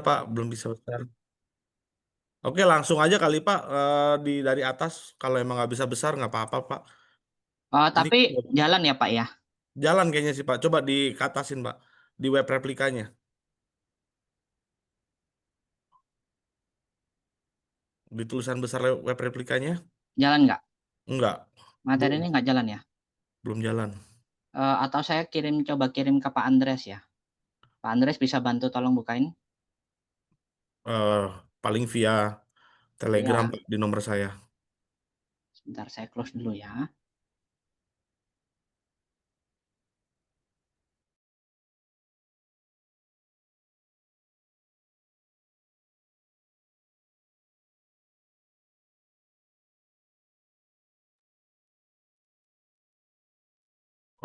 Pak, belum bisa besar. Oke, langsung aja kali Pak, dari atas. Kalau emang nggak bisa besar, nggak apa-apa Pak. Oh, Ini tapi jalan ya Pak ya? jalan kayaknya sih Pak. Coba dikatasin Pak, di web replikanya. Di tulisan besar web replikanya. Jalan nggak? Enggak, Materi belum, ini nggak jalan ya? belum jalan. Atau saya coba kirim ke Pak Andres ya? Pak Andres bisa bantu tolong bukain? eh Paling via Telegram Ya, Pak, di nomor saya. sebentar saya close dulu ya.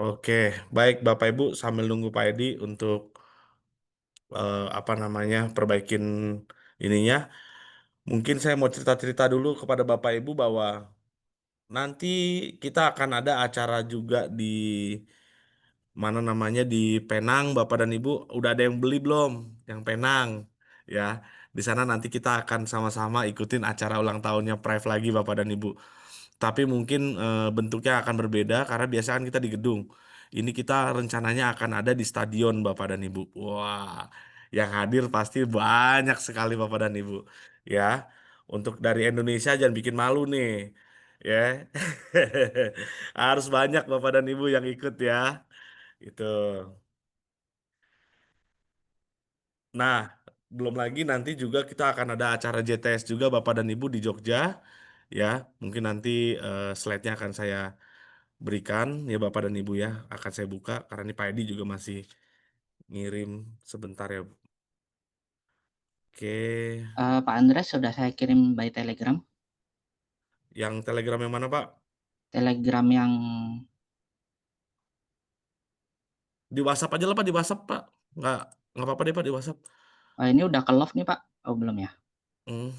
Oke, baik Bapak Ibu, sambil nunggu Pak Edi untuk apa namanya perbaikin ininya. Mungkin saya mau cerita-cerita dulu kepada Bapak Ibu bahwa nanti kita akan ada acara juga di mana namanya di Penang, Bapak dan Ibu. Udah ada yang beli belum? Yang Penang, ya. Di sana nanti kita akan sama-sama ikutin acara ulang tahunnya Prive lagi, Bapak dan Ibu. Tapi mungkin bentuknya akan berbeda karena biasanya kan kita di gedung. Ini kita rencananya akan ada di stadion, Bapak dan Ibu. Wah, yang hadir pasti banyak sekali Bapak dan Ibu. Ya, untuk dari Indonesia jangan bikin malu nih. Ya, harus banyak Bapak dan Ibu yang ikut ya. Itu. Nah, belum lagi nanti juga kita akan ada acara JTS juga Bapak dan Ibu di Jogja. Ya, mungkin nanti slide-nya akan saya berikan ya Bapak dan Ibu ya. Akan saya buka karena ini Pak Edi juga masih ngirim sebentar ya. Oke, Pak Andres sudah saya kirim by Telegram. yang Telegram yang mana Pak? Telegram yang Di WhatsApp aja lah Pak, di WhatsApp Pak. Nggak, nggak apa-apa deh Pak di WhatsApp. ini udah ke love nih Pak. Oh belum ya? Hmm,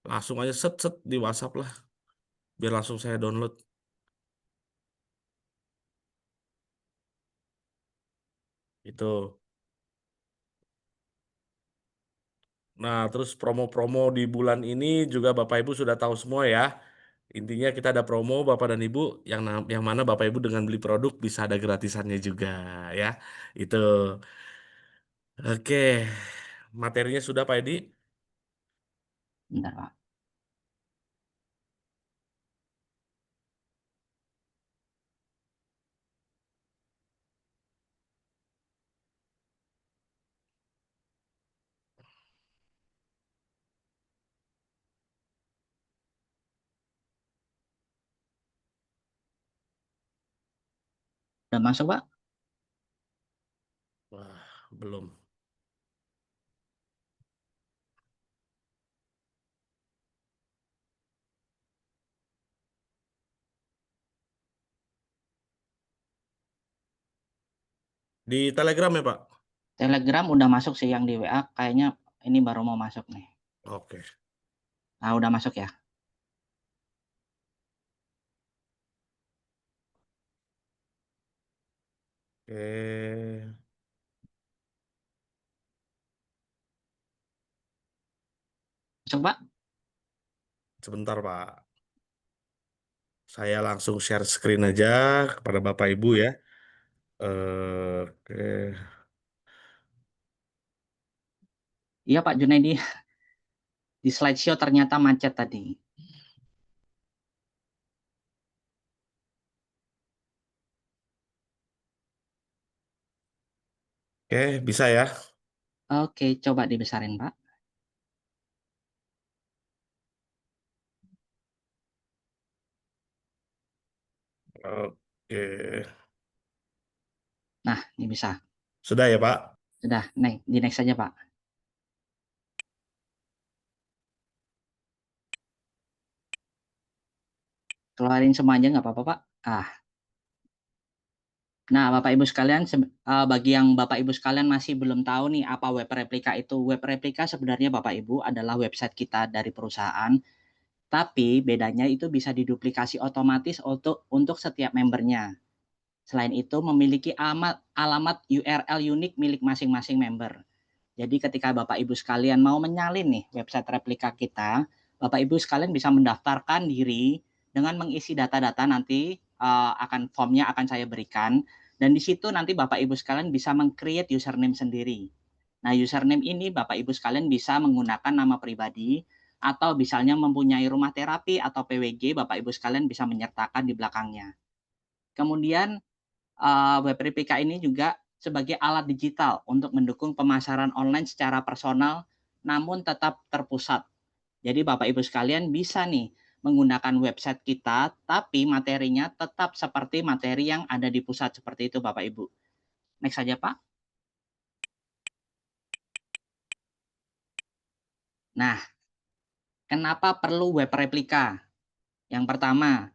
langsung aja set set di WhatsApp lah. Biar langsung saya download. Itu. Nah, terus promo-promo di bulan ini juga Bapak Ibu sudah tahu semua ya. Intinya kita ada promo Bapak dan Ibu yang mana Bapak Ibu dengan beli produk bisa ada gratisannya juga ya. Itu. Oke. Materinya sudah Pak Edi? Bentar Pak. Udah masuk Pak? Wah, belum. Di Telegram ya Pak? Telegram udah masuk sih, yang di WA kayaknya ini baru mau masuk nih. Oke. Ah, udah masuk ya? Oke. Masuk Pak? Sebentar Pak. Saya langsung share screen aja kepada Bapak Ibu ya. Oke. Iya Pak Junaidi, di slideshow ternyata macet tadi. Oke, bisa ya. Oke, coba dibesarin Pak. Oke. Nah, ini bisa. Sudah ya Pak? Sudah, di next saja Pak. Keluarin semua aja nggak apa-apa Pak. Ah, nah Bapak Ibu sekalian, bagi yang Bapak Ibu sekalian masih belum tahu nih apa web replika itu. Web replika sebenarnya Bapak Ibu adalah website kita dari perusahaan, tapi bedanya itu bisa diduplikasi otomatis untuk setiap membernya. Selain itu memiliki alamat URL unik milik masing-masing member. Jadi ketika Bapak Ibu sekalian mau menyalin nih website replika kita, Bapak Ibu sekalian bisa mendaftarkan diri dengan mengisi data-data nanti, formnya akan saya berikan, dan di situ nanti Bapak Ibu sekalian bisa meng-create username sendiri. Nah, username ini Bapak Ibu sekalian bisa menggunakan nama pribadi, atau misalnya mempunyai rumah terapi atau PWG, Bapak Ibu sekalian bisa menyertakan di belakangnya. Kemudian web replika ini juga sebagai alat digital untuk mendukung pemasaran online secara personal, namun tetap terpusat. Jadi Bapak Ibu sekalian bisa nih menggunakan website kita, tapi materinya tetap seperti materi yang ada di pusat, seperti itu Bapak Ibu. Next saja Pak. Nah, kenapa perlu web replika? Yang pertama,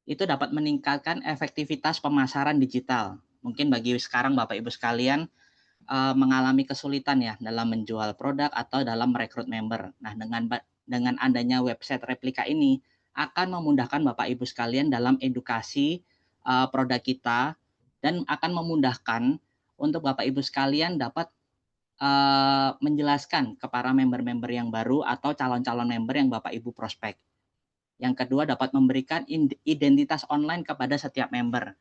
itu dapat meningkatkan efektivitas pemasaran digital. Mungkin bagi sekarang Bapak Ibu sekalian, mengalami kesulitan ya dalam menjual produk atau dalam merekrut member. Nah, dengan adanya website replika ini akan memudahkan Bapak Ibu sekalian dalam edukasi, produk kita, dan akan memudahkan untuk Bapak Ibu sekalian dapat, menjelaskan ke para member-member yang baru atau calon-calon member yang Bapak Ibu prospek. Yang kedua, dapat memberikan identitas online kepada setiap member.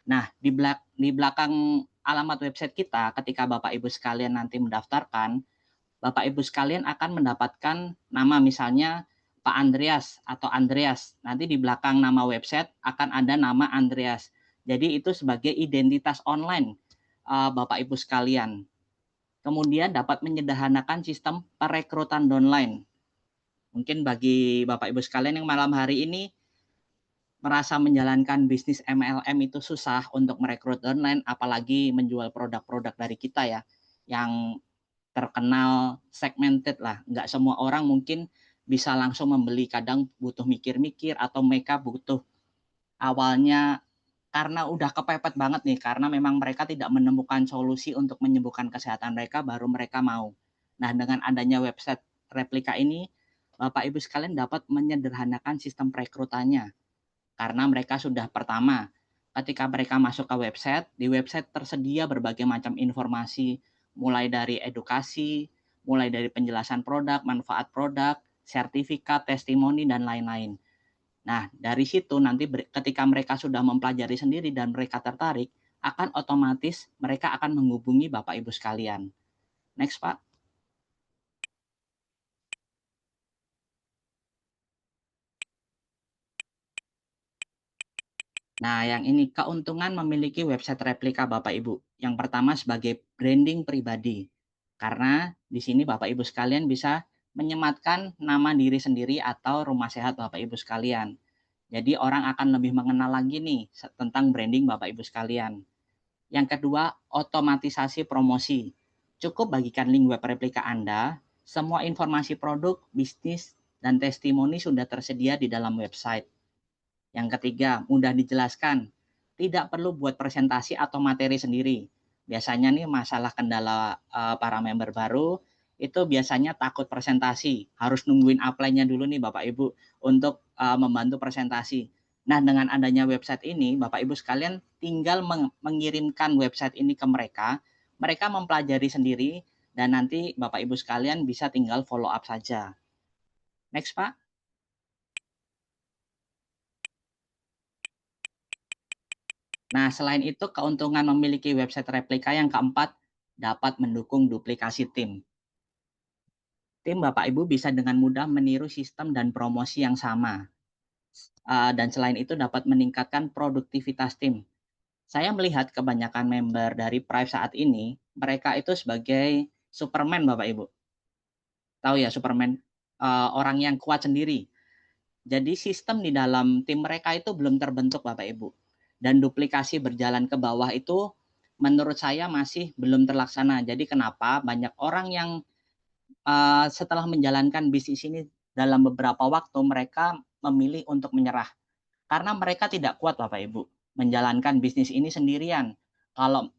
Nah, di belakang alamat website kita, ketika Bapak Ibu sekalian nanti mendaftarkan, Bapak Ibu sekalian akan mendapatkan nama, misalnya Pak Andreas atau Andreas. Nanti di belakang nama website akan ada nama Andreas. Jadi itu sebagai identitas online, Bapak Ibu sekalian. Kemudian dapat menyederhanakan sistem perekrutan online. Mungkin bagi Bapak Ibu sekalian yang malam hari ini merasa menjalankan bisnis MLM itu susah untuk merekrut online, apalagi menjual produk-produk dari kita ya, yang terkenal segmented lah. Nggak semua orang mungkin bisa langsung membeli, kadang butuh mikir-mikir atau mereka butuh awalnya karena udah kepepet banget nih, karena memang mereka tidak menemukan solusi untuk menyembuhkan kesehatan mereka, baru mereka mau. Nah, dengan adanya website replika ini, Bapak Ibu sekalian dapat menyederhanakan sistem perekrutannya. Karena mereka sudah pertama, ketika mereka masuk ke website, di website tersedia berbagai macam informasi, mulai dari edukasi, mulai dari penjelasan produk, manfaat produk, sertifikat, testimoni, dan lain-lain. Nah, dari situ nanti ketika mereka sudah mempelajari sendiri dan mereka tertarik, akan otomatis mereka akan menghubungi Bapak Ibu sekalian. Next, Pak. Nah, yang ini keuntungan memiliki website replika Bapak Ibu. Yang pertama sebagai branding pribadi. Karena di sini Bapak Ibu sekalian bisa menyematkan nama diri sendiri atau rumah sehat Bapak Ibu sekalian. Jadi orang akan lebih mengenal lagi nih tentang branding Bapak Ibu sekalian. Yang kedua, otomatisasi promosi. Cukup bagikan link web replika Anda, semua informasi produk, bisnis, dan testimoni sudah tersedia di dalam website. Yang ketiga, mudah dijelaskan. Tidak perlu buat presentasi atau materi sendiri. Biasanya nih masalah kendala para member baru itu biasanya takut presentasi, harus nungguin apply-nya dulu nih Bapak Ibu untuk membantu presentasi. Nah, dengan adanya website ini, Bapak Ibu sekalian tinggal mengirimkan website ini ke mereka, mereka mempelajari sendiri dan nanti Bapak Ibu sekalian bisa tinggal follow up saja. Next, Pak. Nah, selain itu keuntungan memiliki website replika yang keempat, dapat mendukung duplikasi tim. Tim Bapak Ibu bisa dengan mudah meniru sistem dan promosi yang sama. Dan selain itu dapat meningkatkan produktivitas tim. Saya melihat kebanyakan member dari Prive saat ini, mereka itu sebagai Superman Bapak Ibu. Tahu ya Superman, orang yang kuat sendiri. Jadi sistem di dalam tim mereka itu belum terbentuk Bapak Ibu. Dan duplikasi berjalan ke bawah itu menurut saya masih belum terlaksana. Jadi kenapa banyak orang yang setelah menjalankan bisnis ini dalam beberapa waktu mereka memilih untuk menyerah. Karena mereka tidak kuat Bapak Ibu menjalankan bisnis ini sendirian. Kalau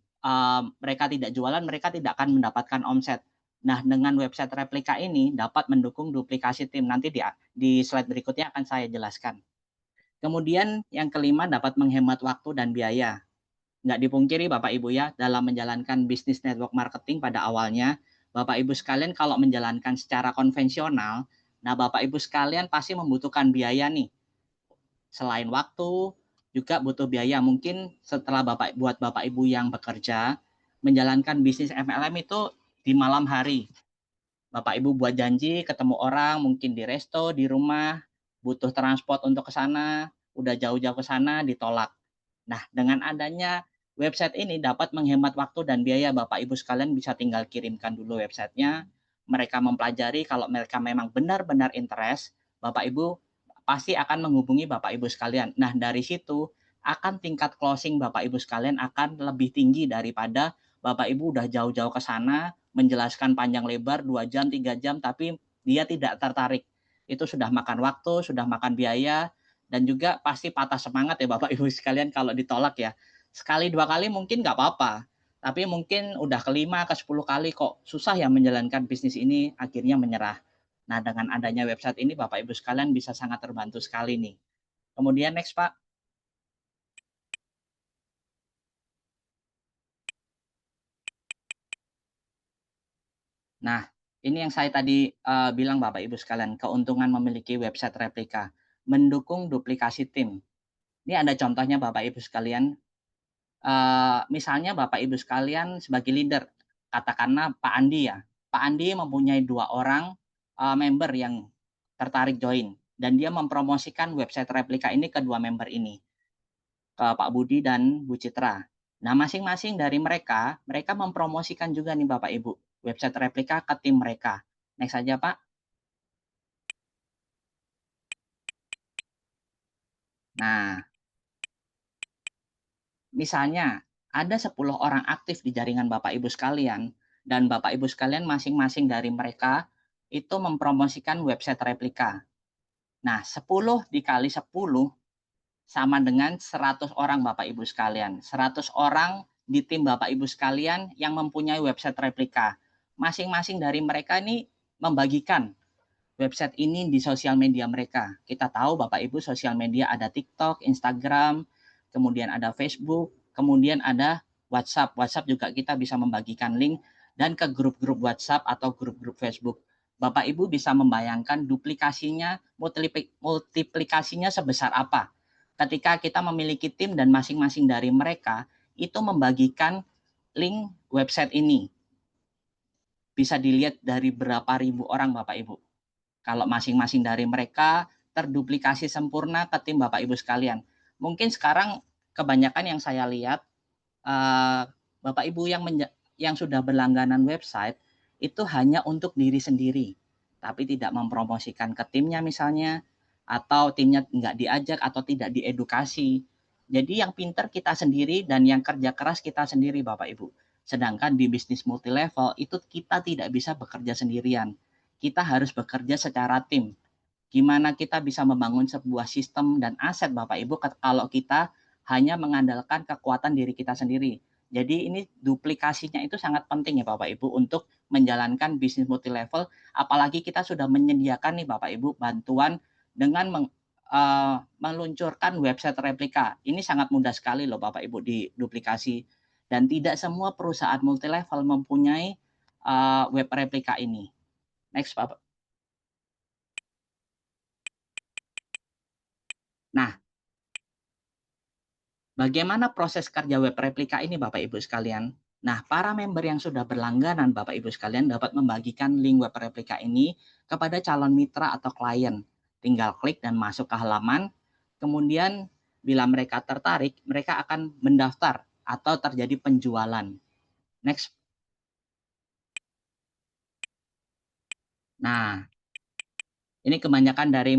mereka tidak jualan, mereka tidak akan mendapatkan omset. Nah, dengan website replika ini dapat mendukung duplikasi tim. Nanti di slide berikutnya akan saya jelaskan. Kemudian yang kelima dapat menghemat waktu dan biaya. Nggak dipungkiri Bapak Ibu ya, dalam menjalankan bisnis network marketing pada awalnya, Bapak Ibu sekalian kalau menjalankan secara konvensional, nah Bapak Ibu sekalian pasti membutuhkan biaya nih. Selain waktu, juga butuh biaya. Mungkin setelah buat Bapak Ibu yang bekerja, menjalankan bisnis MLM itu di malam hari. Bapak Ibu buat janji ketemu orang, mungkin di resto, di rumah, butuh transport untuk ke sana, udah jauh-jauh ke sana, ditolak. Nah, dengan adanya website ini dapat menghemat waktu dan biaya. Bapak Ibu sekalian bisa tinggal kirimkan dulu websitenya, mereka mempelajari, kalau mereka memang benar-benar interest, Bapak Ibu pasti akan menghubungi Bapak Ibu sekalian. Nah, dari situ akan tingkat closing Bapak Ibu sekalian akan lebih tinggi daripada Bapak Ibu udah jauh-jauh ke sana, menjelaskan panjang lebar 2 jam, 3 jam, tapi dia tidak tertarik. Itu sudah makan waktu, sudah makan biaya, dan juga pasti patah semangat ya Bapak Ibu sekalian kalau ditolak ya. Sekali 2 kali mungkin nggak apa-apa, tapi mungkin udah ke-5, ke-10 kali kok susah ya menjalankan bisnis ini, akhirnya menyerah. Nah, dengan adanya website ini Bapak Ibu sekalian bisa sangat terbantu sekali nih. Kemudian next Pak. Nah, ini yang saya tadi, bilang Bapak Ibu sekalian, keuntungan memiliki website replika, mendukung duplikasi tim. Ini ada contohnya Bapak Ibu sekalian, misalnya Bapak Ibu sekalian sebagai leader, katakanlah Pak Andi ya. Pak Andi mempunyai 2 orang, member yang tertarik join, dan dia mempromosikan website replika ini ke 2 member ini, ke Pak Budi dan Bu Citra. Nah, masing-masing dari mereka, mereka mempromosikan juga nih Bapak Ibu, website replika ke tim mereka. Next saja Pak. Nah, misalnya ada 10 orang aktif di jaringan Bapak Ibu sekalian, dan Bapak Ibu sekalian masing-masing dari mereka itu mempromosikan website replika. Nah, 10 dikali 10 sama dengan 100 orang Bapak Ibu sekalian. 100 orang di tim Bapak Ibu sekalian yang mempunyai website replika. Masing-masing dari mereka ini membagikan website ini di sosial media mereka. Kita tahu Bapak Ibu sosial media ada TikTok, Instagram, kemudian ada Facebook, kemudian ada WhatsApp. WhatsApp juga kita bisa membagikan link dan ke grup-grup WhatsApp atau grup-grup Facebook. Bapak Ibu bisa membayangkan duplikasinya, multiplikasinya sebesar apa. Ketika kita memiliki tim dan masing-masing dari mereka itu membagikan link website ini. Bisa dilihat dari berapa ribu orang Bapak Ibu. Kalau masing-masing dari mereka terduplikasi sempurna ke tim Bapak Ibu sekalian. Mungkin sekarang kebanyakan yang saya lihat, Bapak Ibu yang sudah berlangganan website itu hanya untuk diri sendiri, tapi tidak mempromosikan ke timnya misalnya, atau timnya nggak diajak atau tidak diedukasi. Jadi yang pinter kita sendiri dan yang kerja keras kita sendiri Bapak Ibu. Sedangkan di bisnis multilevel itu kita tidak bisa bekerja sendirian. Kita harus bekerja secara tim. Gimana kita bisa membangun sebuah sistem dan aset Bapak Ibu kalau kita hanya mengandalkan kekuatan diri kita sendiri. Jadi ini duplikasinya itu sangat penting ya Bapak Ibu untuk menjalankan bisnis multilevel, apalagi kita sudah menyediakan nih Bapak Ibu bantuan dengan meluncurkan website replika. Ini sangat mudah sekali loh Bapak Ibu diduplikasi, dan tidak semua perusahaan multilevel mempunyai web replika ini. Next Bapak. Nah, bagaimana proses kerja web replika ini Bapak Ibu sekalian? Nah, para member yang sudah berlangganan Bapak Ibu sekalian dapat membagikan link web replika ini kepada calon mitra atau klien. Tinggal klik dan masuk ke halaman. Kemudian bila mereka tertarik, mereka akan mendaftar atau terjadi penjualan. Next. Nah, ini kebanyakan dari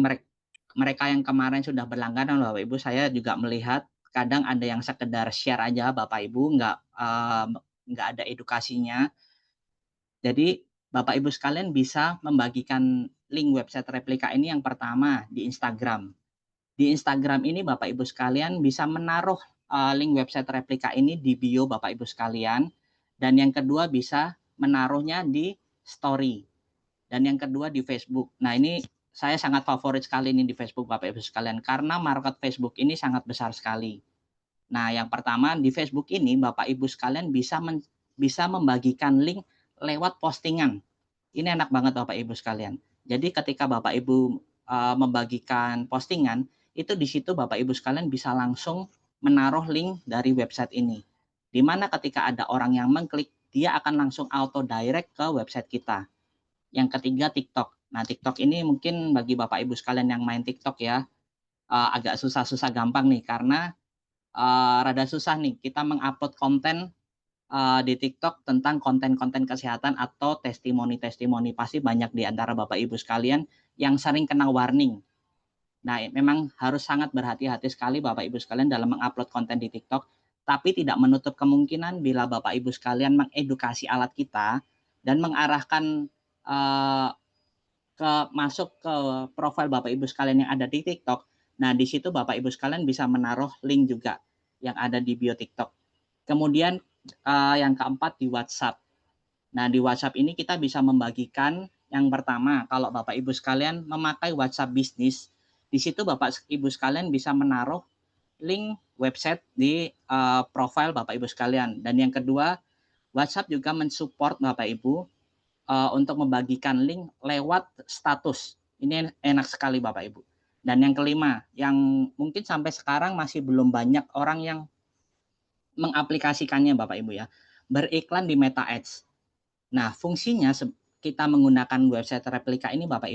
mereka yang kemarin sudah berlangganan Bapak Ibu, saya juga melihat kadang ada yang sekedar share aja Bapak Ibu, nggak ada edukasinya. Jadi Bapak Ibu sekalian bisa membagikan link website replika ini yang pertama di Instagram. Di Instagram ini Bapak Ibu sekalian bisa menaruh link website replika ini di bio Bapak Ibu sekalian, dan yang kedua bisa menaruhnya di story, dan yang kedua di Facebook. Nah, ini saya sangat favorit sekali ini di Facebook Bapak Ibu sekalian karena market Facebook ini sangat besar sekali. Nah, yang pertama di Facebook ini Bapak Ibu sekalian bisa membagikan link lewat postingan. Ini enak banget Bapak Ibu sekalian. Jadi ketika Bapak Ibu, membagikan postingan, itu di situ Bapak Ibu sekalian bisa langsung menaruh link dari website ini. Di mana ketika ada orang yang mengklik, dia akan langsung auto direct ke website kita. Yang ketiga TikTok. Nah, TikTok ini mungkin bagi Bapak Ibu sekalian yang main TikTok ya, agak susah-susah gampang nih karena, rada susah nih kita mengupload konten di TikTok tentang konten-konten kesehatan atau testimoni-testimoni. Pasti banyak di antara Bapak Ibu sekalian yang sering kena warning. Nah, memang harus sangat berhati-hati sekali Bapak Ibu sekalian dalam mengupload konten di TikTok, tapi tidak menutup kemungkinan bila Bapak Ibu sekalian mengedukasi alat kita dan mengarahkan, eee, masuk ke profil Bapak Ibu sekalian yang ada di TikTok. Nah, di situ Bapak Ibu sekalian bisa menaruh link juga yang ada di bio TikTok. Kemudian, yang keempat di WhatsApp. Nah, di WhatsApp ini kita bisa membagikan yang pertama, kalau Bapak Ibu sekalian memakai WhatsApp bisnis, di situ Bapak Ibu sekalian bisa menaruh link website di, profil Bapak Ibu sekalian. Dan yang kedua, WhatsApp juga mensupport Bapak Ibu, untuk membagikan link lewat status. Ini enak sekali Bapak Ibu. Dan yang kelima, yang mungkin sampai sekarang masih belum banyak orang yang mengaplikasikannya Bapak Ibu ya, beriklan di Meta Ads. Nah, fungsinya kita menggunakan website replika ini Bapak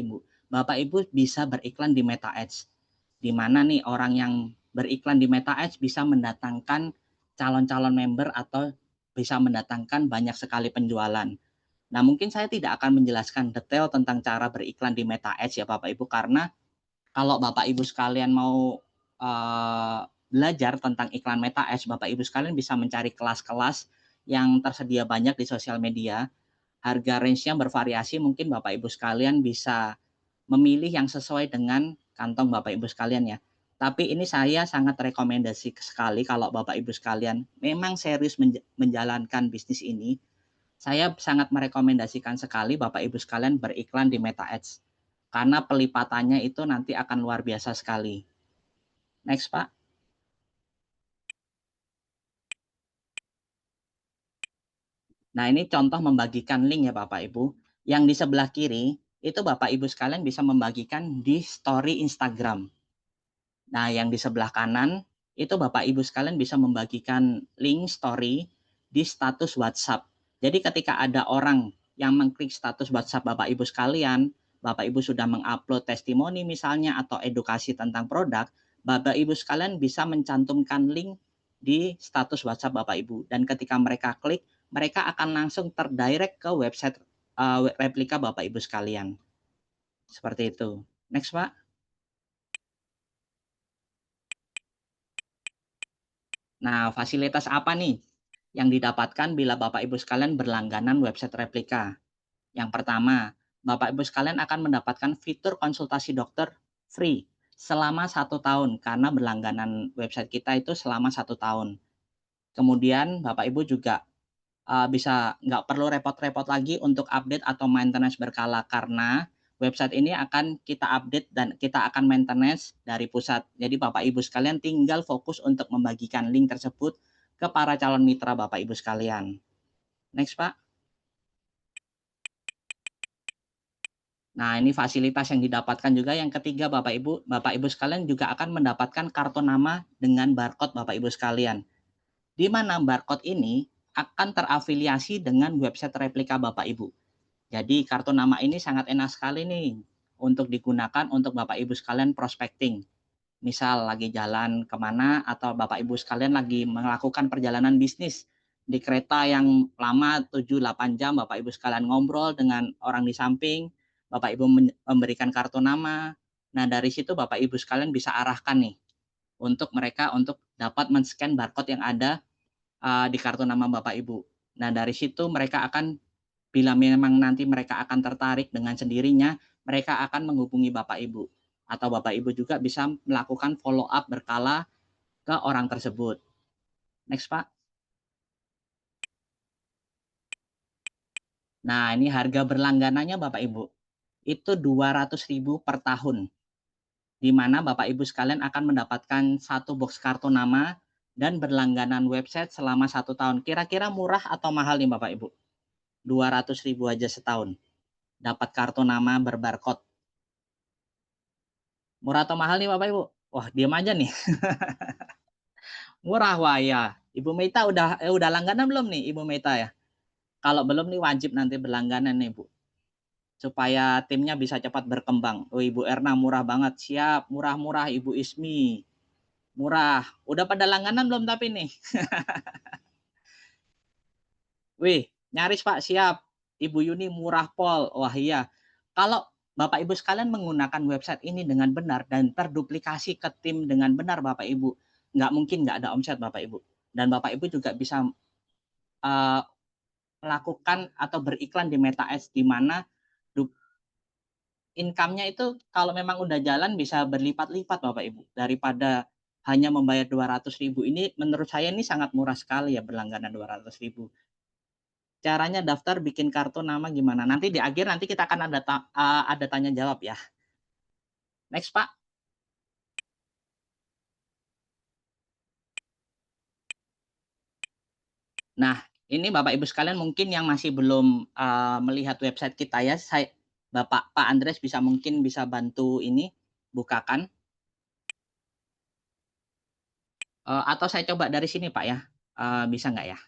Ibu bisa beriklan di Meta Ads. Di mana nih orang yang beriklan di Meta Ads bisa mendatangkan calon-calon member atau bisa mendatangkan banyak sekali penjualan. Nah, mungkin saya tidak akan menjelaskan detail tentang cara beriklan di Meta Ads ya Bapak Ibu, karena kalau Bapak Ibu sekalian mau, belajar tentang iklan Meta Ads, Bapak Ibu sekalian bisa mencari kelas-kelas yang tersedia banyak di sosial media. Harga range-nya bervariasi, mungkin Bapak Ibu sekalian bisa memilih yang sesuai dengan kantong Bapak Ibu sekalian ya. Tapi ini saya sangat rekomendasi sekali kalau Bapak Ibu sekalian memang serius menjalankan bisnis ini, saya sangat merekomendasikan sekali Bapak Ibu sekalian beriklan di Meta Ads. Karena pelipatannya itu nanti akan luar biasa sekali. Next, Pak. Nah, ini contoh membagikan link ya Bapak Ibu. Yang di sebelah kiri, itu Bapak Ibu sekalian bisa membagikan di story Instagram. Nah, yang di sebelah kanan, itu Bapak Ibu sekalian bisa membagikan link story di status WhatsApp. Jadi ketika ada orang yang mengklik status WhatsApp Bapak Ibu sekalian, Bapak Ibu sudah mengupload testimoni misalnya atau edukasi tentang produk, Bapak Ibu sekalian bisa mencantumkan link di status WhatsApp Bapak Ibu. Dan ketika mereka klik, mereka akan langsung terdirect ke website replika Bapak Ibu sekalian. Seperti itu. Next, Pak. Nah, fasilitas apa nih yang didapatkan bila Bapak Ibu sekalian berlangganan website replika? Yang pertama, Bapak Ibu sekalian akan mendapatkan fitur konsultasi dokter free selama 1 tahun karena berlangganan website kita itu selama 1 tahun. Kemudian Bapak Ibu juga bisa nggak perlu repot-repot lagi untuk update atau maintenance berkala karena website ini akan kita update dan kita akan maintenance dari pusat. Jadi Bapak Ibu sekalian tinggal fokus untuk membagikan link tersebut ke para calon mitra Bapak Ibu sekalian. Next, Pak. Nah, ini fasilitas yang didapatkan juga yang ketiga Bapak Ibu sekalian juga akan mendapatkan kartu nama dengan barcode Bapak Ibu sekalian. Di mana barcode ini akan terafiliasi dengan website replika Bapak Ibu. Jadi kartu nama ini sangat enak sekali nih untuk digunakan untuk Bapak Ibu sekalian prospecting. Misal lagi jalan kemana atau Bapak Ibu sekalian lagi melakukan perjalanan bisnis di kereta yang lama 7-8 jam, Bapak Ibu sekalian ngobrol dengan orang di samping, Bapak Ibu memberikan kartu nama. Nah, dari situ Bapak Ibu sekalian bisa arahkan nih untuk mereka untuk dapat men-scan barcode yang ada di kartu nama Bapak Ibu. Nah, dari situ mereka akan bila memang nanti mereka akan tertarik dengan sendirinya, mereka akan menghubungi Bapak Ibu. Atau Bapak Ibu juga bisa melakukan follow up berkala ke orang tersebut. Next, Pak. Nah, ini harga berlangganannya Bapak Ibu. Itu 200.000 per tahun. Di mana Bapak Ibu sekalian akan mendapatkan satu box kartu nama dan berlangganan website selama 1 tahun. Kira-kira murah atau mahal nih Bapak Ibu? 200.000 aja setahun. Dapat kartu nama berbarcode. Murah atau mahal nih Bapak Ibu? Wah, diam aja nih. Murah, wah ya. Ibu Meta udah langganan belum nih Ibu Meta ya? Kalau belum nih wajib nanti berlangganan nih Bu, supaya timnya bisa cepat berkembang. Oh Ibu Erna murah banget, siap, murah-murah Ibu Ismi, murah. Udah pada langganan belum tapi nih? Wih, nyaris Pak, siap. Ibu Yuni murah pol. Wah iya. Kalau Bapak Ibu sekalian menggunakan website ini dengan benar dan terduplikasi ke tim dengan benar Bapak Ibu, nggak mungkin nggak ada omset Bapak Ibu. Dan Bapak Ibu juga bisa uh, melakukan atau beriklan di Meta Ads di mana income-nya itu kalau memang udah jalan bisa berlipat-lipat Bapak Ibu. Daripada hanya membayar 200.000 ini menurut saya ini sangat murah sekali ya berlangganan 200.000. Caranya daftar bikin kartu nama gimana? Nanti di akhir nanti kita akan ada tanya jawab ya. Next Pak. Nah, ini Bapak Ibu sekalian mungkin yang masih belum melihat website kita ya, Pak Andres mungkin bisa bantu ini bukakan. Atau saya coba dari sini Pak ya, bisa nggak ya?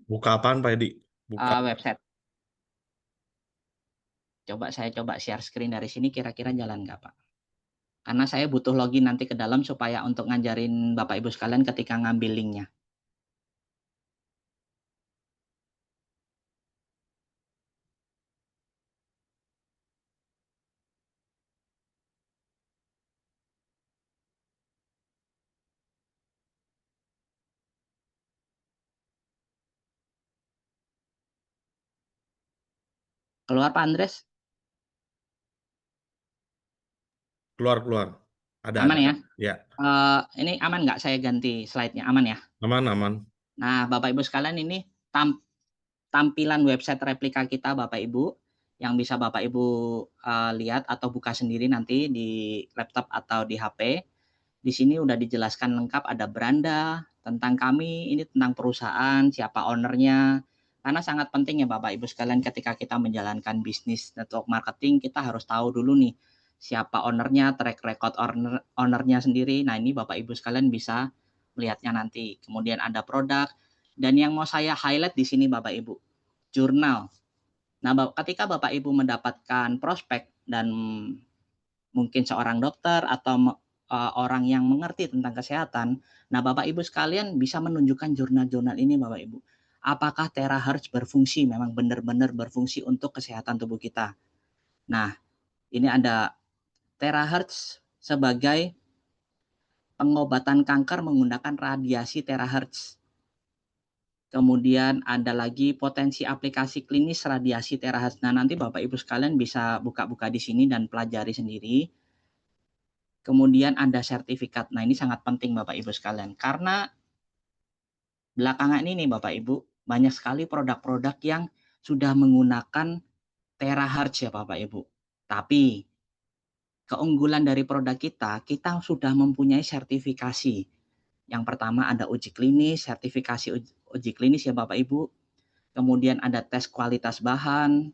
Buka apaan Pak Edi? Buka. Website. Saya coba share screen dari sini kira-kira jalan nggak Pak? Karena saya butuh login nanti ke dalam supaya untuk ngajarin Bapak Ibu sekalian ketika ngambil linknya. Keluar Pak Andres? Keluar keluar. Ada. Aman ya? Ya, Ini aman nggak saya ganti slide-nya? Aman ya? aman aman. Nah, Bapak Ibu sekalian ini tampilan website replika kita Bapak Ibu yang bisa Bapak Ibu lihat atau buka sendiri nanti di laptop atau di HP. Di sini udah dijelaskan lengkap, ada beranda tentang kami, ini tentang perusahaan, siapa ownernya. Karena sangat penting ya Bapak Ibu sekalian ketika kita menjalankan bisnis network marketing, kita harus tahu dulu nih siapa ownernya, track record ownernya sendiri. Nah ini Bapak Ibu sekalian bisa melihatnya nanti. Kemudian ada produk, dan yang mau saya highlight di sini Bapak Ibu, jurnal. Nah ketika Bapak Ibu mendapatkan prospek dan mungkin seorang dokter atau orang yang mengerti tentang kesehatan. Nah, Bapak Ibu sekalian bisa menunjukkan jurnal-jurnal ini Bapak Ibu. Apakah terahertz berfungsi, memang benar-benar berfungsi untuk kesehatan tubuh kita. Nah, ini ada terahertz sebagai pengobatan kanker menggunakan radiasi terahertz. Kemudian ada lagi potensi aplikasi klinis radiasi terahertz. Nah, nanti Bapak Ibu sekalian bisa buka-buka di sini dan pelajari sendiri. Kemudian ada sertifikat. Nah, ini sangat penting Bapak Ibu sekalian. Karena belakangan ini nih Bapak Ibu, banyak sekali produk-produk yang sudah menggunakan terahertz ya Bapak Ibu. Tapi keunggulan dari produk kita, kita sudah mempunyai sertifikasi. Yang pertama ada uji klinis, sertifikasi uji klinis ya Bapak Ibu. Kemudian ada tes kualitas bahan,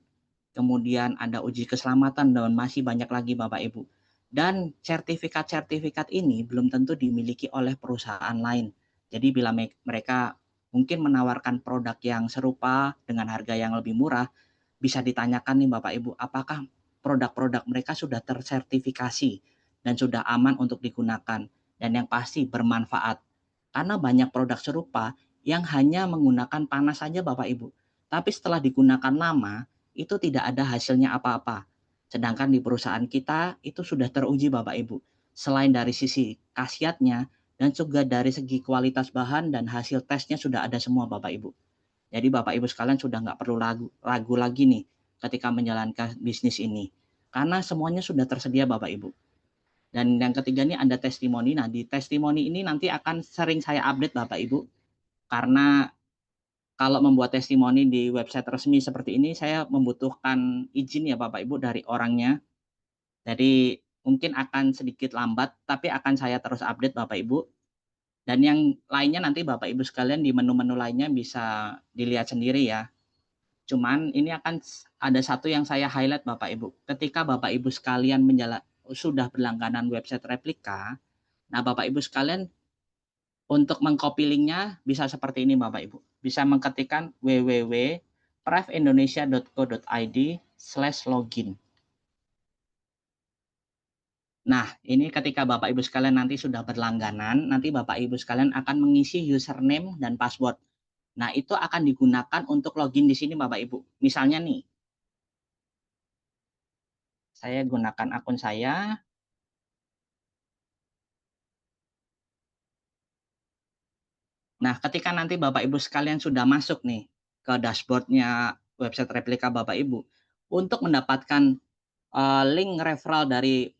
kemudian ada uji keselamatan, dan masih banyak lagi Bapak Ibu. Dan sertifikat-sertifikat ini belum tentu dimiliki oleh perusahaan lain. Jadi bila mereka mungkin menawarkan produk yang serupa dengan harga yang lebih murah, bisa ditanyakan nih Bapak Ibu, apakah produk-produk mereka sudah tersertifikasi dan sudah aman untuk digunakan, dan yang pasti bermanfaat. Karena banyak produk serupa yang hanya menggunakan panas saja Bapak Ibu, tapi setelah digunakan lama itu tidak ada hasilnya apa-apa. Sedangkan di perusahaan kita itu sudah teruji Bapak Ibu. Selain dari sisi khasiatnya dan juga dari segi kualitas bahan dan hasil tesnya sudah ada semua Bapak Ibu. Jadi Bapak Ibu sekalian sudah nggak perlu ragu lagi nih ketika menjalankan bisnis ini. Karena semuanya sudah tersedia Bapak Ibu. Dan yang ketiga ini ada testimoni. Nah di testimoni ini nanti akan sering saya update Bapak Ibu. Karena kalau membuat testimoni di website resmi seperti ini, saya membutuhkan izin ya Bapak Ibu dari orangnya. Jadi mungkin akan sedikit lambat, tapi akan saya terus update Bapak Ibu. Dan yang lainnya nanti Bapak Ibu sekalian di menu-menu lainnya bisa dilihat sendiri ya. Cuman ini akan ada satu yang saya highlight Bapak Ibu. Ketika Bapak Ibu sekalian sudah berlangganan website replika, nah Bapak Ibu sekalian untuk mengcopy linknya bisa seperti ini Bapak Ibu. Bisa mengetikkan www.prefindonesia.co.id/login. Nah, ini ketika Bapak Ibu sekalian nanti sudah berlangganan, nanti Bapak Ibu sekalian akan mengisi username dan password. Nah, itu akan digunakan untuk login di sini Bapak Ibu. Misalnya nih, saya gunakan akun saya. Nah, ketika nanti Bapak Ibu sekalian sudah masuk nih ke dashboard-nya website replika Bapak Ibu, untuk mendapatkan link referral dari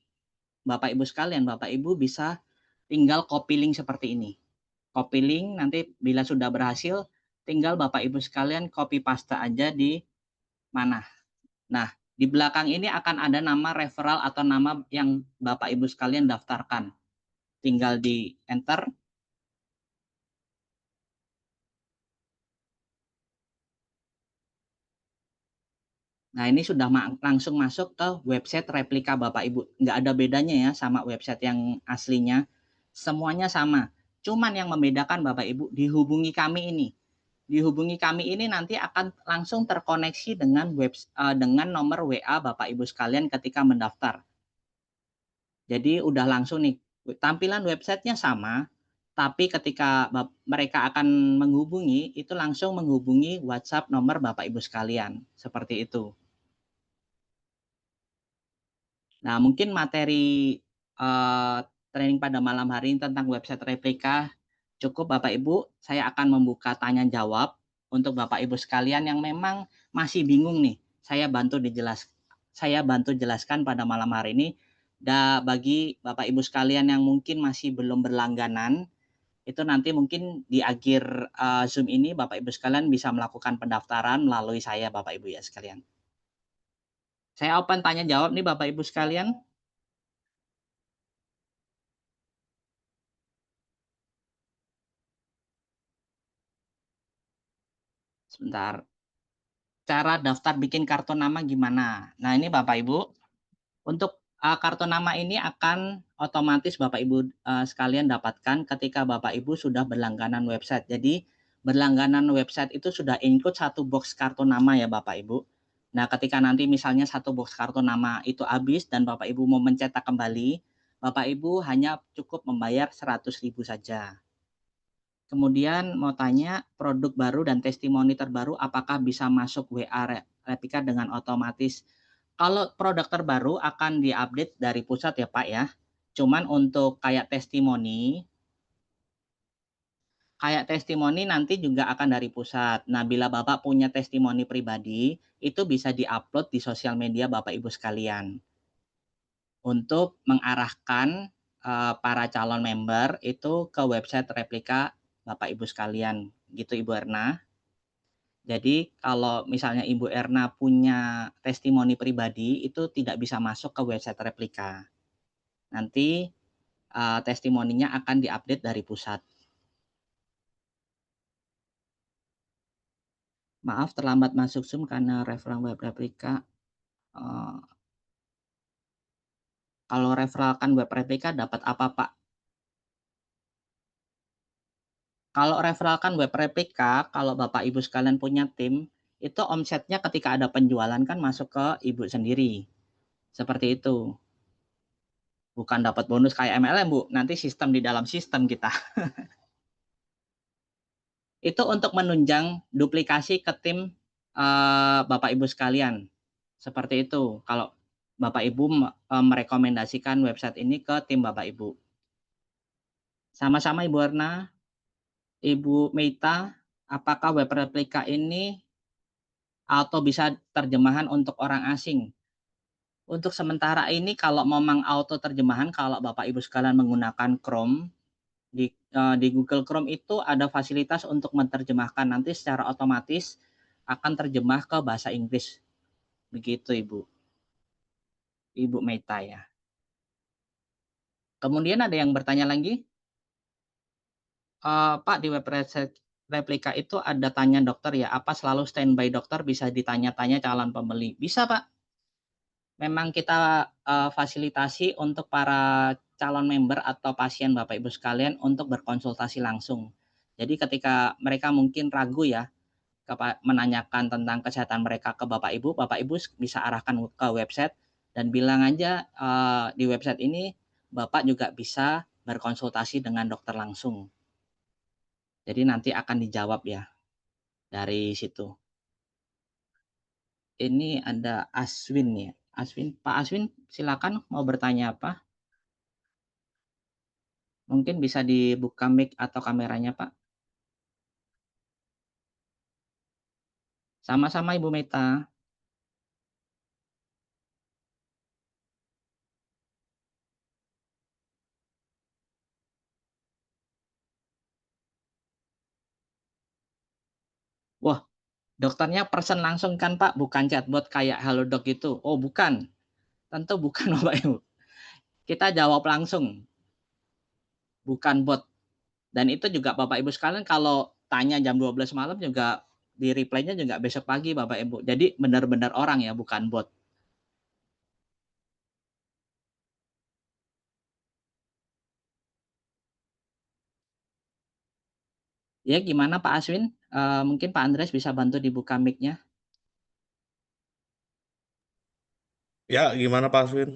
Bapak Ibu sekalian, Bapak Ibu bisa tinggal copy link seperti ini. Copy link nanti bila sudah berhasil, tinggal Bapak Ibu sekalian copy paste aja di mana. Nah, di belakang ini akan ada nama referral atau nama yang Bapak Ibu sekalian daftarkan. Tinggal di enter. Nah, ini sudah langsung masuk ke website replika Bapak Ibu. Nggak ada bedanya ya sama website yang aslinya. Semuanya sama. Cuman yang membedakan Bapak Ibu, dihubungi kami ini. Dihubungi kami ini nanti akan langsung terkoneksi dengan nomor WA Bapak Ibu sekalian ketika mendaftar. Jadi udah langsung nih, tampilan websitenya sama, tapi ketika mereka akan menghubungi, itu langsung menghubungi WhatsApp nomor Bapak Ibu sekalian. Seperti itu. Nah, mungkin materi training pada malam hari ini tentang website replika cukup Bapak Ibu. Saya akan membuka tanya jawab untuk Bapak Ibu sekalian yang memang masih bingung nih. Saya bantu jelaskan pada malam hari ini. Bagi Bapak Ibu sekalian yang mungkin masih belum berlangganan, itu nanti mungkin di akhir Zoom ini Bapak Ibu sekalian bisa melakukan pendaftaran melalui saya Bapak Ibu ya sekalian. Saya open tanya jawab nih Bapak Ibu sekalian. Sebentar. Cara daftar bikin kartu nama gimana? Nah, ini Bapak Ibu, untuk kartu nama ini akan otomatis Bapak Ibu sekalian dapatkan ketika Bapak Ibu sudah berlangganan website. Jadi, berlangganan website itu sudah include satu box kartu nama ya Bapak Ibu. Nah, ketika nanti misalnya satu box kartu nama itu habis dan Bapak Ibu mau mencetak kembali, Bapak Ibu hanya cukup membayar 100.000 saja. Kemudian mau tanya, produk baru dan testimoni terbaru apakah bisa masuk WA replika dengan otomatis? Kalau produk terbaru akan diupdate dari pusat ya Pak ya. Cuman untuk kayak testimoni nanti juga akan dari pusat. Nah, bila Bapak punya testimoni pribadi, itu bisa diupload di sosial media Bapak Ibu sekalian untuk mengarahkan para calon member itu ke website replika Bapak Ibu sekalian. Gitu Ibu Erna. Jadi kalau misalnya Ibu Erna punya testimoni pribadi itu tidak bisa masuk ke website replika. Nanti testimoninya akan diupdate dari pusat. Maaf terlambat masuk Zoom karena referral web replika. Uh, Kalau referralkan web replika dapat apa Pak? Kalau referralkan web replika, kalau Bapak Ibu sekalian punya tim, itu omsetnya ketika ada penjualan kan masuk ke Ibu sendiri. Seperti itu. Bukan dapat bonus kayak MLM Bu, nanti sistem di dalam sistem kita. Itu untuk menunjang duplikasi ke tim Bapak Ibu sekalian. Seperti itu. Kalau Bapak Ibu merekomendasikan website ini ke tim Bapak Ibu. Sama-sama Ibu Erna, Ibu Meita, apakah web replika ini atau bisa terjemahan untuk orang asing? Untuk sementara ini kalau memang auto terjemahan kalau Bapak Ibu sekalian menggunakan Chrome di Google Chrome itu ada fasilitas untuk menerjemahkan nanti secara otomatis akan terjemah ke bahasa Inggris. Begitu Ibu Meta ya. Kemudian ada yang bertanya lagi? Pak, di web replika itu ada tanya dokter ya, apa selalu standby dokter bisa ditanya-tanya calon pembeli? Bisa, Pak. Memang kita, fasilitasi untuk para calon member atau pasien Bapak Ibu sekalian untuk berkonsultasi langsung. Jadi ketika mereka mungkin ragu ya, menanyakan tentang kesehatan mereka ke Bapak Ibu bisa arahkan ke website dan bilang aja, di website ini Bapak juga bisa berkonsultasi dengan dokter langsung. Jadi nanti akan dijawab ya dari situ. Ini ada Aswin ya, Aswin, Pak Aswin silakan mau bertanya apa? Mungkin bisa dibuka mic atau kameranya, Pak. Sama-sama Ibu Meta. Wah, dokternya person langsung kan, Pak, bukan chatbot kayak Halodoc itu? Oh, bukan, tentu bukan Bapak Ibu. Kita jawab langsung, bukan bot. Dan itu juga Bapak Ibu sekalian kalau tanya jam 12 malam juga di-reply-nya juga besok pagi Bapak Ibu. Jadi benar-benar orang ya, bukan bot. Ya gimana Pak Aswin? Mungkin Pak Andreas bisa bantu dibuka mic-nya. Ya, gimana Pak Aswin?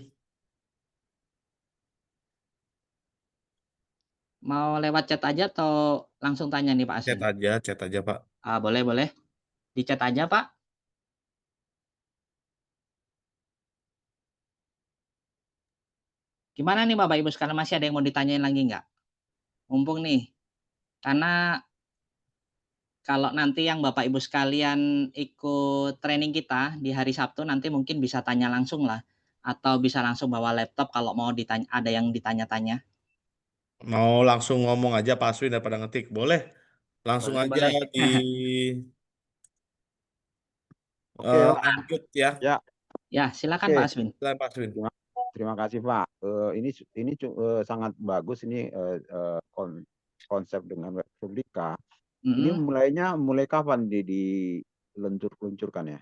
Mau lewat chat aja atau langsung tanya nih Pak Aswin? Chat aja Pak. Boleh boleh, di chat aja Pak. Gimana nih Bapak Ibu sekalian, masih ada yang mau ditanyain lagi nggak? Mumpung nih, karena kalau nanti yang Bapak Ibu sekalian ikut training kita di hari Sabtu nanti mungkin bisa tanya langsung lah, atau bisa langsung bawa laptop kalau mau ditanya, ada yang ditanya-tanya. Mau langsung ngomong aja Pak Aswin daripada ngetik. Boleh. Langsung Boleh aja boleh. di Oke, Pak. unmute ya. Ya, Ya silakan Pak oke. Aswin. Silakan Pak Aswin. Terima, terima kasih, Pak. Ini sangat bagus ini konsep dengan web Publika. Ini Mhm, mulai kapan diluncurkan ya?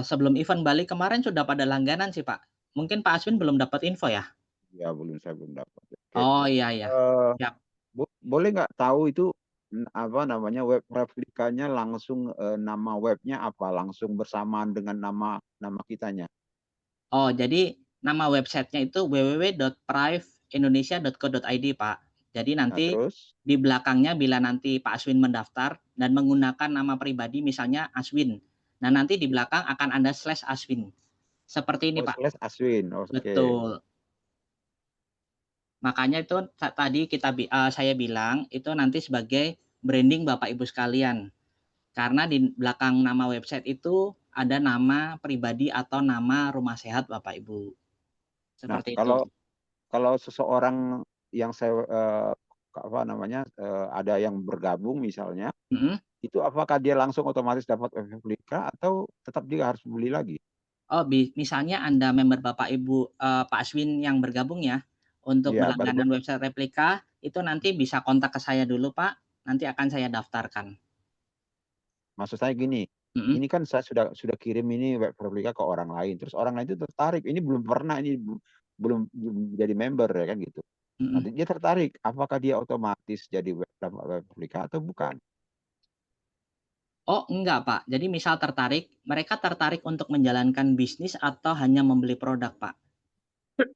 sebelum event Bali kemarin sudah pada langganan sih Pak. Mungkin Pak Aswin belum dapat info ya? Ya, saya belum dapat. Oke. Oh iya iya, Eh, siap. boleh nggak tahu itu apa namanya web replikanya langsung nama webnya apa? Langsung bersamaan dengan nama nama kitanya. Oh, jadi nama websitenya itu www.priveindonesia.co.id, Pak. Jadi Nah, nanti terus, di belakangnya bila nanti Pak Aswin mendaftar dan menggunakan nama pribadi misalnya Aswin. Nah, nanti di belakang akan ada slash Aswin. Seperti ini, oh, Pak. slash Aswin. Oke. Betul. Makanya itu tadi saya bilang itu nanti sebagai branding Bapak Ibu sekalian. Karena di belakang nama website itu ada nama pribadi atau nama rumah sehat Bapak Ibu. Nah, Seperti itu. kalau seseorang yang saya, apa namanya, ada yang bergabung misalnya, Mhm. itu apakah dia langsung otomatis dapat replika atau tetap dia harus beli lagi? Oh, misalnya Anda member Bapak Ibu, Pak Aswin yang bergabung ya, untuk Iya, berlangganan website replika, itu nanti bisa kontak ke saya dulu Pak, nanti akan saya daftarkan. maksud saya gini, Mhm ini kan saya sudah kirim ini web replika ke orang lain, terus orang lain itu tertarik, ini belum pernah ini belum belum jadi member ya kan gitu. mhm. Nanti dia tertarik, apakah dia otomatis jadi web replika atau bukan? Oh enggak Pak, jadi misal tertarik, mereka tertarik untuk menjalankan bisnis atau hanya membeli produk Pak?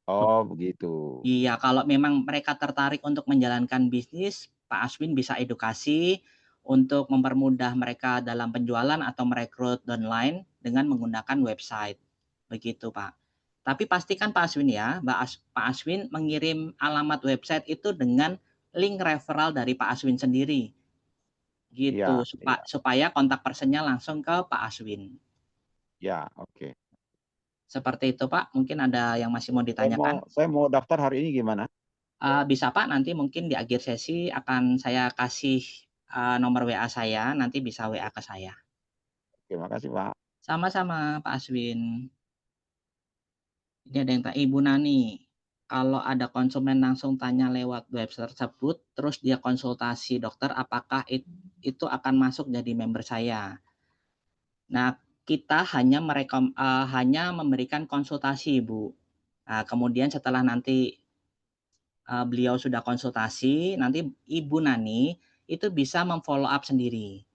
Oh, begitu. Iya, kalau memang mereka tertarik untuk menjalankan bisnis, Pak Aswin bisa edukasi untuk mempermudah mereka dalam penjualan atau merekrut downline dengan menggunakan website. Begitu, Pak. Tapi pastikan Pak Aswin ya, Pak Aswin mengirim alamat website itu dengan link referral dari Pak Aswin sendiri. Gitu, Iya, iya, supaya kontak personnya langsung ke Pak Aswin. iya, oke. Seperti itu, Pak. Mungkin ada yang masih mau ditanyakan? Saya mau daftar hari ini gimana? Bisa Pak, nanti mungkin di akhir sesi akan saya kasih, nomor WA saya, nanti bisa WA ke saya. Terima kasih, Pak. Sama-sama Pak Aswin. Ini ada yang Ibu Nani. kalau ada konsumen langsung tanya lewat web tersebut, terus dia konsultasi dokter, apakah itu akan masuk jadi member saya. Nah, kita hanya memberikan konsultasi, Bu. Nah, kemudian setelah nanti, beliau sudah konsultasi, nanti Ibu Nani itu bisa memfollow up sendiri.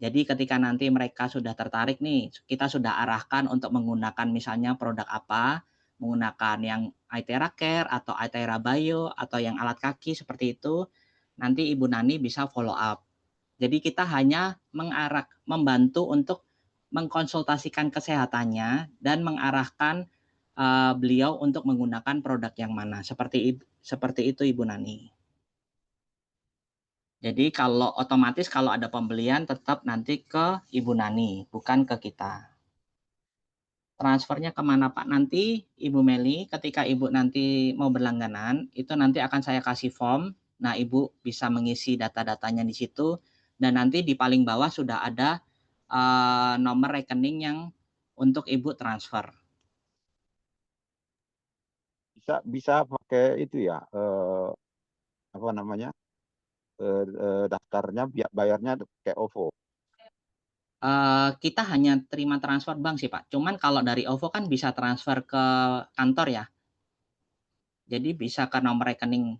Jadi ketika nanti mereka sudah tertarik nih, kita sudah arahkan untuk menggunakan misalnya produk apa, menggunakan yang iTera Care atau iTera Bio atau yang alat kaki seperti itu, nanti Ibu Nani bisa follow up. Jadi kita hanya membantu untuk mengkonsultasikan kesehatannya dan mengarahkan, beliau untuk menggunakan produk yang mana, seperti itu Ibu Nani. Jadi otomatis kalau ada pembelian tetap nanti ke Ibu Nani, bukan ke kita. Transfernya kemana Pak? Nanti Ibu Meli ketika Ibu nanti mau berlangganan, itu nanti akan saya kasih form. Nah, Ibu bisa mengisi data-datanya di situ dan nanti di paling bawah sudah ada, nomor rekening yang untuk Ibu transfer. Bisa bisa pakai itu ya, apa namanya, daftarnya bayarnya kayak OVO. Kita hanya terima transfer bank sih Pak, cuman kalau dari OVO kan bisa transfer ke kantor ya, jadi bisa ke nomor rekening.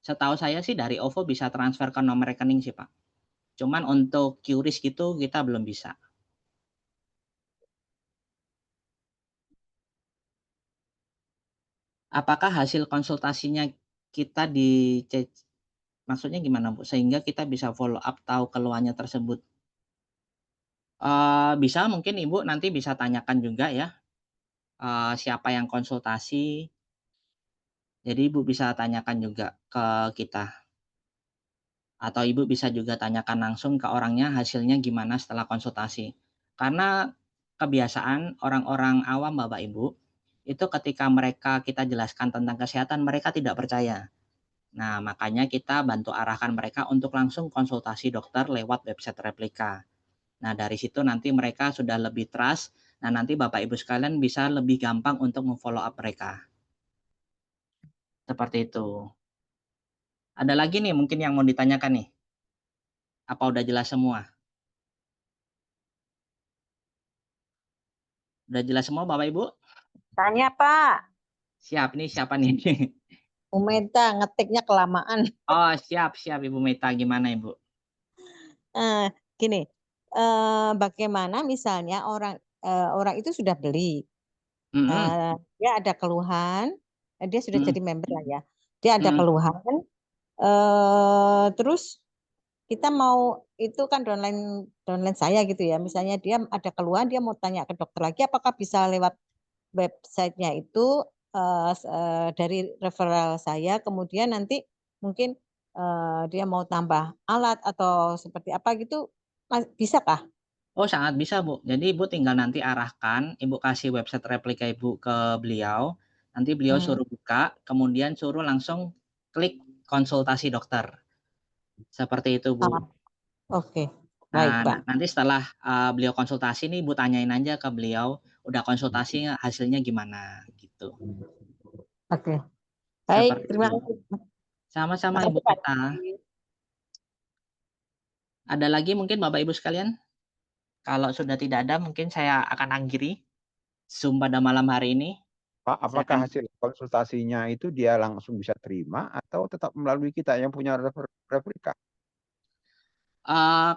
Setahu saya sih dari OVO bisa transfer ke nomor rekening sih, Pak. Cuman untuk QRIS gitu kita belum bisa. Apakah hasil konsultasinya kita maksudnya gimana, Bu? Sehingga kita bisa follow up tahu keluhannya tersebut. Bisa mungkin Ibu nanti bisa tanyakan juga ya, siapa yang konsultasi. Jadi Ibu bisa tanyakan juga ke kita. Atau Ibu bisa juga tanyakan langsung ke orangnya hasilnya gimana setelah konsultasi. Karena kebiasaan orang-orang awam Bapak Ibu, itu ketika kita jelaskan tentang kesehatan mereka tidak percaya. Nah, makanya kita bantu arahkan mereka untuk langsung konsultasi dokter lewat website Replika. Nah, dari situ nanti mereka sudah lebih trust, nah nanti Bapak Ibu sekalian bisa lebih gampang untuk memfollow up mereka. Seperti itu. Ada lagi nih mungkin yang mau ditanyakan nih? Apa udah jelas semua? Udah jelas semua Bapak Ibu? Tanya Pak, Siap, nih siapa nih? Umeda ngetiknya kelamaan. Oh, siap siap Ibu Meta, gimana Ibu? Gini, bagaimana misalnya orang itu sudah beli, Mhm, dia ada keluhan, dia sudah mhm, jadi member lah ya. Dia ada mhm. keluhan, terus kita mau itu kan downline downline saya gitu ya. Misalnya dia ada keluhan, dia mau tanya ke dokter lagi, apakah bisa lewat websitenya itu dari referral saya, kemudian nanti mungkin dia mau tambah alat atau seperti apa gitu, bisa kah? Oh, sangat bisa, Bu. Jadi Ibu tinggal nanti arahkan, Ibu kasih website replika Ibu ke beliau, nanti beliau Hmm. suruh buka, kemudian suruh langsung klik konsultasi dokter. Seperti itu, Bu. Ah, oke, baik Nah, Pak. nanti setelah, beliau konsultasi nih Ibu tanyain aja ke beliau, "Udah konsultasi nggak? Hasilnya gimana?" Gitu. Oke, baik, Seperti terima itu. kasih. Sama-sama Ibu Makasih Pak. Meta. Ada lagi mungkin Bapak Ibu sekalian? Kalau sudah tidak ada mungkin saya akan akhiri Zoom pada malam hari ini. Pak, Saya apakah akan hasil konsultasinya itu dia langsung bisa terima atau tetap melalui kita yang punya replika?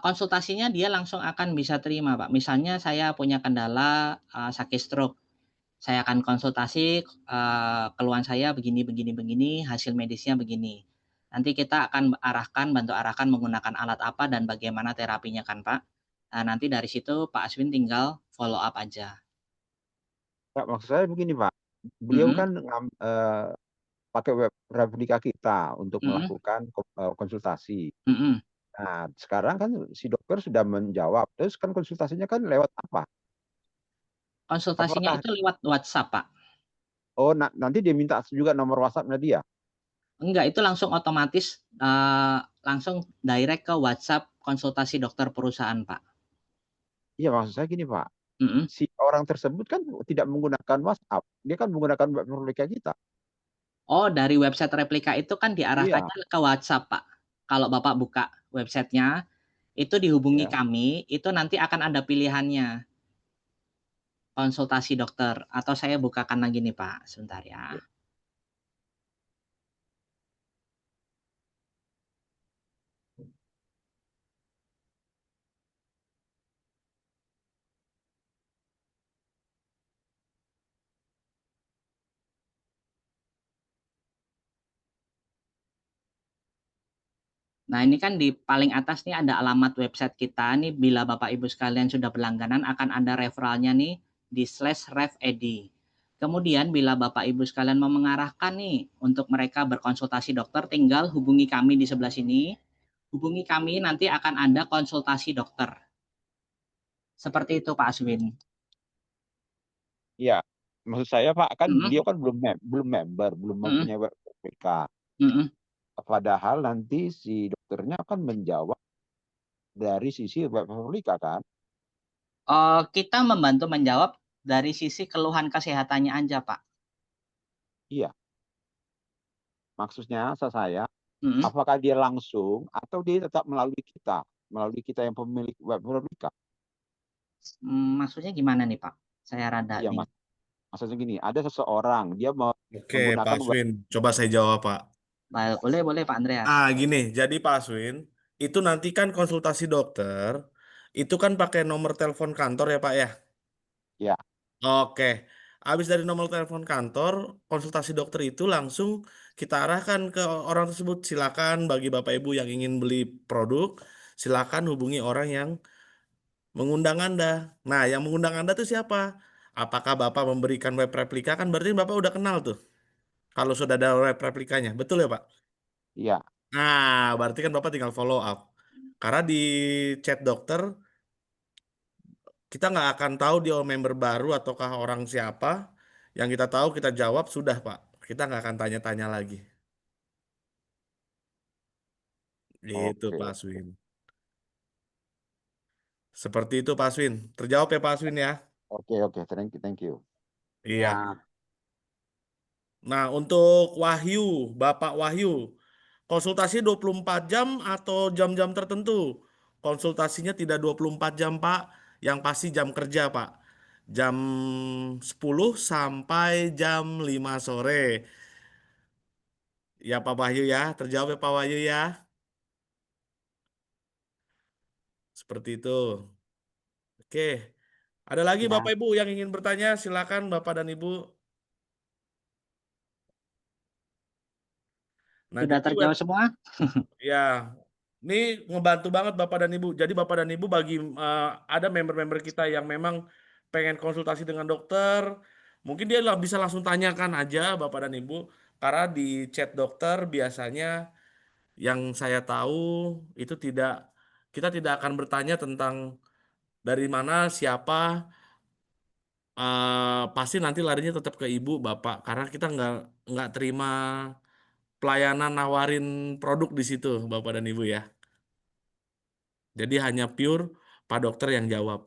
konsultasinya dia langsung akan bisa terima, Pak. Misalnya saya punya kendala, sakit stroke, saya akan konsultasi, keluhan saya begini begini begini, hasil medisnya begini. Nanti kita akan bantu arahkan menggunakan alat apa dan bagaimana terapinya kan, Pak. Nah, nanti dari situ Pak Aswin tinggal follow up aja. Nggak, maksud saya begini Pak, beliau Mhm, kan pakai web replika kita untuk mhm, melakukan konsultasi. mhm. Nah, sekarang kan si dokter sudah menjawab, terus kan konsultasinya kan lewat apa? Konsultasinya Apakah itu lewat WhatsApp, Pak. nanti dia minta juga nomor WhatsApp-nya dia? Enggak, itu langsung otomatis, langsung direct ke WhatsApp konsultasi dokter perusahaan, Pak. Iya, maksud saya gini Pak, Mhm. si orang tersebut kan tidak menggunakan WhatsApp, dia kan menggunakan web replika kita. Oh, dari website replika itu kan Iya, diarahkannya ke WhatsApp, Pak. Kalau Bapak buka websitenya, itu dihubungi ya. kami, itu nanti akan ada pilihannya, konsultasi dokter, atau saya bukakan lagi nih, Pak, sebentar ya. Ya. Nah, ini kan di paling atas nih ada alamat website kita nih, bila Bapak Ibu sekalian sudah berlangganan akan ada referralnya nih di /ref.ed. Kemudian bila Bapak Ibu sekalian mau mengarahkan nih untuk mereka berkonsultasi dokter, tinggal hubungi kami di sebelah sini. Hubungi kami, nanti akan ada konsultasi dokter. Seperti itu Pak Aswin. Iya, maksud saya Pak, kan Mhm, beliau kan belum member, belum mhm, mempunyai web PPK. mhm. Padahal nanti si dokternya akan menjawab dari sisi web PPK kan? Kita membantu menjawab dari sisi keluhan kesehatannya aja Pak. Iya, maksudnya saya, Mhm. apakah dia langsung atau dia tetap melalui kita yang pemilik web PPK? Maksudnya gimana nih Pak? Saya rada Iya, bingung. maksudnya gini, ada seseorang dia mau Oke, Pak menggunakan web, Aswin. Coba saya jawab, Pak. Boleh boleh Pak Andreas. Gini, jadi Pak Aswin, itu nanti kan konsultasi dokter, itu kan pakai nomor telepon kantor ya, Pak ya? ya, Oke, habis dari nomor telepon kantor, konsultasi dokter itu langsung kita arahkan ke orang tersebut. Silakan bagi Bapak Ibu yang ingin beli produk, silakan hubungi orang yang mengundang Anda. Nah, yang mengundang Anda itu siapa? Apakah Bapak memberikan web replika? Kan berarti Bapak udah kenal tuh. Kalau sudah ada web replikanya, betul ya, Pak? iya, Nah, berarti kan Bapak tinggal follow up. Karena di chat dokter, kita nggak akan tahu dia member baru ataukah orang siapa. Yang kita tahu kita jawab sudah, Pak. Kita nggak akan tanya-tanya lagi. Gitu, oke, Pak Aswin. Seperti itu, Pak Aswin. Terjawab ya, Pak Aswin ya? oke, thank you. Iya. Ya, Nah, untuk Wahyu, Bapak Wahyu, konsultasi 24 jam atau jam-jam tertentu? Konsultasinya tidak 24 jam, Pak. Yang pasti jam kerja, Pak. Jam 10 sampai jam 5 sore. Ya, Pak Wahyu ya. Terjawab ya, Pak Wahyu ya. Seperti itu. Oke. Ada lagi ya, Bapak Ibu yang ingin bertanya? Silakan Bapak dan Ibu. Nah, sudah jadi web terjawab semua? ya, ini ngebantu banget Bapak dan Ibu. Jadi Bapak dan Ibu bagi ada member-member kita yang memang pengen konsultasi dengan dokter, mungkin dia bisa langsung tanyakan aja Bapak dan Ibu. Karena di chat dokter biasanya yang saya tahu itu kita tidak akan bertanya tentang dari mana siapa, pasti nanti larinya tetap ke Ibu Bapak karena kita nggak terima pelayanan nawarin produk di situ Bapak dan Ibu ya. Jadi hanya pure Pak Dokter yang jawab.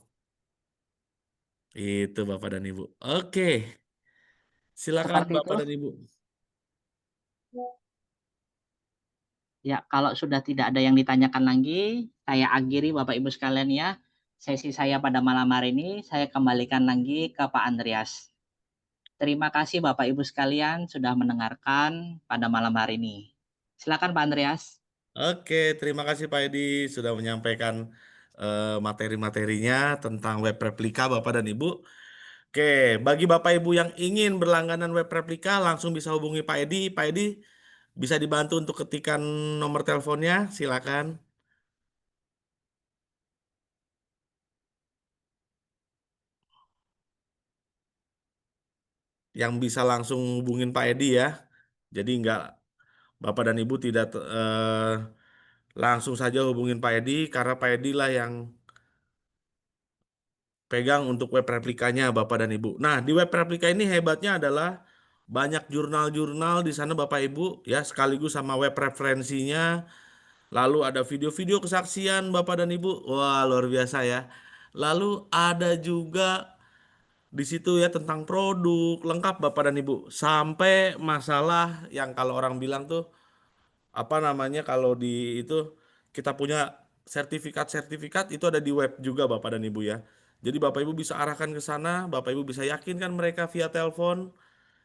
Itu Bapak dan Ibu. Oke, silakan Seperti itu? Bapak dan Ibu. Ya, kalau sudah tidak ada yang ditanyakan lagi, saya akhiri Bapak Ibu sekalian ya. Sesi saya pada malam hari ini, saya kembalikan lagi ke Pak Andreas. Terima kasih Bapak Ibu sekalian sudah mendengarkan pada malam hari ini. Silakan Pak Andreas. Oke, terima kasih Pak Edi sudah menyampaikan materi-materinya tentang web replika Bapak dan Ibu. Oke, bagi Bapak Ibu yang ingin berlangganan web replika langsung bisa hubungi Pak Edi. Pak Edi bisa dibantu untuk ketikan nomor teleponnya, silakan. Yang bisa langsung hubungin Pak Edi ya. Jadi nggak Bapak dan Ibu tidak langsung saja hubungin Pak Edi karena Pak Edi lah yang pegang untuk web replikanya Bapak dan Ibu. Nah, di web replika ini hebatnya adalah banyak jurnal-jurnal di sana Bapak Ibu ya sekaligus sama web referensinya. Lalu ada video-video kesaksian Bapak dan Ibu. Wah, luar biasa ya. Lalu ada juga Di situ ya tentang produk lengkap Bapak dan Ibu. Sampai masalah yang kalau orang bilang tuh apa namanya kalau di itu kita punya sertifikat-sertifikat itu ada di web juga Bapak dan Ibu ya. Jadi Bapak Ibu bisa arahkan ke sana, Bapak Ibu bisa yakinkan mereka via telepon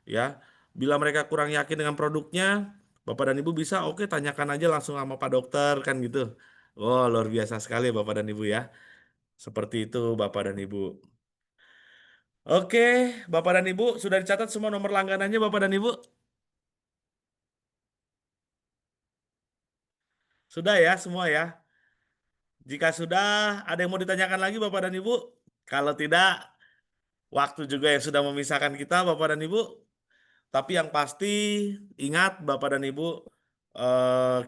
ya. Bila mereka kurang yakin dengan produknya, Bapak dan Ibu bisa oke tanyakan aja langsung sama Pak Dokter kan gitu. Oh, luar biasa sekali Bapak dan Ibu ya. Seperti itu Bapak dan Ibu. Oke, Bapak dan Ibu sudah dicatat semua nomor langganannya Bapak dan Ibu? Sudah ya semua ya. Jika sudah, ada yang mau ditanyakan lagi Bapak dan Ibu? Kalau tidak, waktu juga yang sudah memisahkan kita Bapak dan Ibu. Tapi yang pasti ingat Bapak dan Ibu,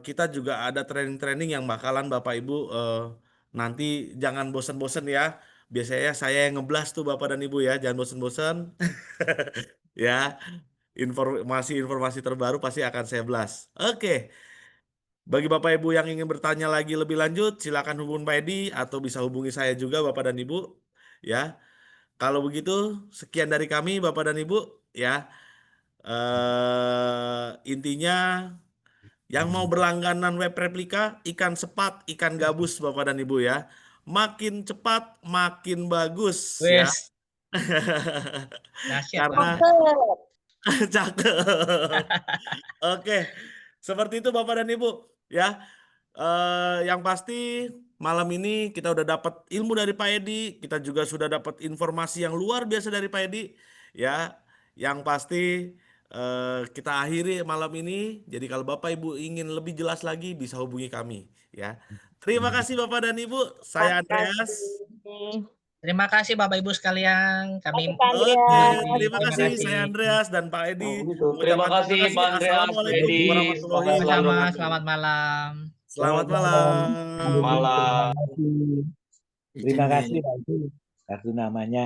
kita juga ada training-training yang bakalan Bapak Ibu nanti jangan bosen-bosen ya. Biasanya saya yang ngeblas tuh Bapak dan Ibu ya, jangan bosen-bosen. Ya, informasi-informasi terbaru pasti akan saya blast. Oke. Bagi Bapak Ibu yang ingin bertanya lagi lebih lanjut, silakan hubungi Pak Edi atau bisa hubungi saya juga Bapak dan Ibu. Ya, kalau begitu sekian dari kami Bapak dan Ibu. Ya, intinya yang mau berlangganan web replika, ikan sepat, ikan gabus Bapak dan Ibu ya. Makin cepat, makin bagus ya. Wes, dahsyat Karena banget. Cakep. cakep. Oke, seperti itu Bapak dan Ibu ya. Yang pasti malam ini kita udah dapat ilmu dari Pak Edi, kita juga sudah dapat informasi yang luar biasa dari Pak Edi ya. Yang pasti kita akhiri malam ini. Jadi kalau Bapak Ibu ingin lebih jelas lagi bisa hubungi kami ya. Terima kasih Bapak dan Ibu. Saya Terima Andreas. kasih. Terima kasih Bapak Ibu sekalian. Kami Terima kasih, Oke, Andreas. terima terima kasih. kasih. Saya Andreas dan Pak Edi Oh, gitu. Terima mengucapkan terima kasih kasih. Pak Andreas, Pak Assalamualaikum Edi. warahmatullahi Semoga selalu Sama-sama, wabarakatuh. selamat malam. Selamat Selamat malam. malam. Terima kasih. Terima Izin kasih Pak Edi. Kartu namanya.